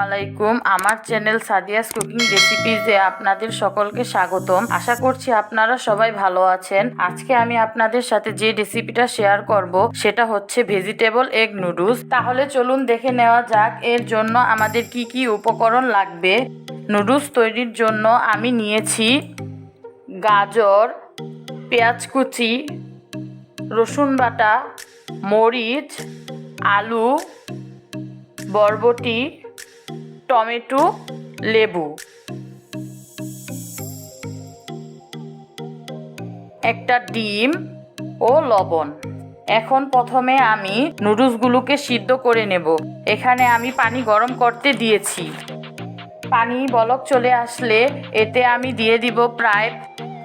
আলাইকুম। আমার channel Sadia's cooking রেসিপিজে আপনাদের সকলকে স্বাগতম। আশা করছি আপনারা সবাই ভালো আছেন। আজকে আমি আপনাদের সাথে যে রেসিপিটা শেয়ার করব সেটা হচ্ছে ভেজিটেবল এগ নুডলস। তাহলে চলুন দেখে নেওয়া যাক এর জন্য আমাদের কি কি উপকরণ লাগবে। নুডলস তৈরির জন্য আমি নিয়েছি গাজর, পেঁয়াজ কুচি, রসুন বাটা, মরিচ, আলু, বরবটি, টমেটো, লেবু, একটা ডিম ও লবণ। এখন প্রথমে আমি নুডলসগুলোকে সিদ্ধ করে নেব। এখানে আমি পানি গরম করতে দিয়েছি। পানি বলক চলে আসলে এতে আমি দিয়ে দিব প্রায়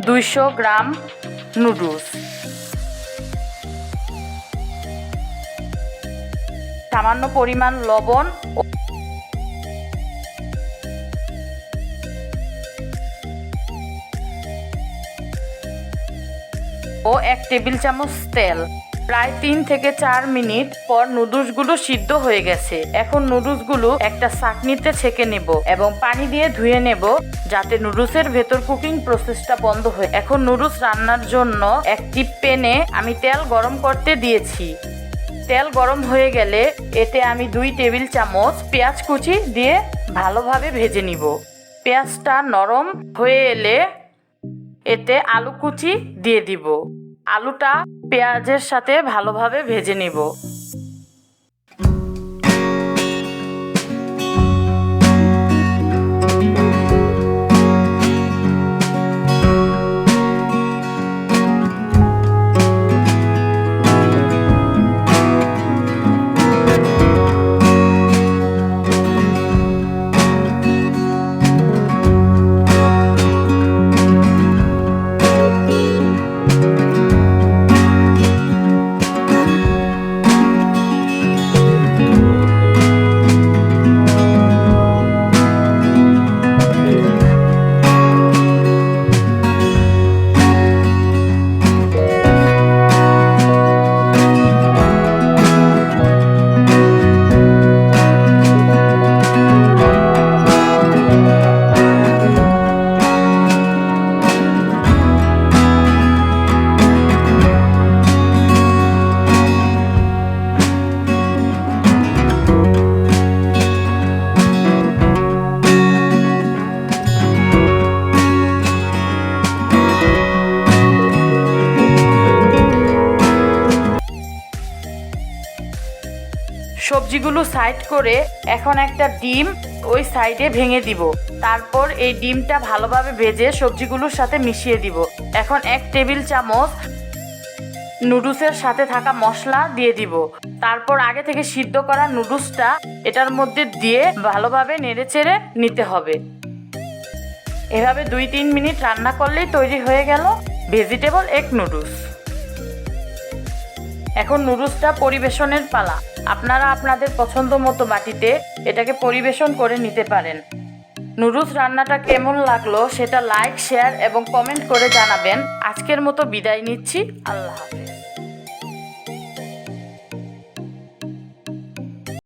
200 গ্রাম নুডলস, সামান্য পরিমাণ লবণ ও 1 টেবিল চামচ তেল। প্রায় 3 থেকে 4 মিনিট পর নুডলসগুলো সিদ্ধ হয়ে গেছে। এখন নুডলসগুলো একটা ছাঁকনিতে ছেঁকে নেব এবং পানি দিয়ে ধুয়ে নেব যাতে নুডলসের ভেতর কুকিং প্রসেসটা বন্ধ হয়। এখন নুডলস রান্নার জন্য একটি প্যানে আমি তেল গরম করতে দিয়েছি। তেল গরম হয়ে গেলে এতে আমি 2 টেবিল চামচ পেঁয়াজ কুচি দিয়ে ভালোভাবে ভেজে নিব। পেঁয়াজটা নরম হয়ে এলে এতে আলু কুচি দিয়ে দিব। আলুটা পেঁয়াজের সাথে ভালোভাবে ভেজে নিব। সবজিগুলো সাইড করে এখন একটা ডিম ওই সাইডে ভেঙে দিব। তারপর এই ডিমটা ভালোভাবে ভেজে সবজিগুলোর সাথে মিশিয়ে দিব। এখন 1 টেবিল চামচ নুডলসের সাথে থাকা মশলা দিয়ে দিব। তারপর আগে থেকে সিদ্ধ করা নুডলসটা এটার মধ্যে দিয়ে ভালোভাবে নেড়েচেড়ে নিতে হবে। এভাবে 2-3 মিনিট রান্না করলেই তৈরি হয়ে গেল ভেজিটেবল এগ নুডলস। এখন নুডলসটা পরিবেশনের পালা। আপনারা আপনাদের পছন্দ মতো বাটিতে এটাকে পরিবেশন করে নিতে পারেন। নুডলস রান্নাটা কেমন লাগলো সেটা লাইক, শেয়ার এবং কমেন্ট করে জানাবেন। আজকের মতো বিদায় নিচ্ছি। আল্লাহ হাফেজ।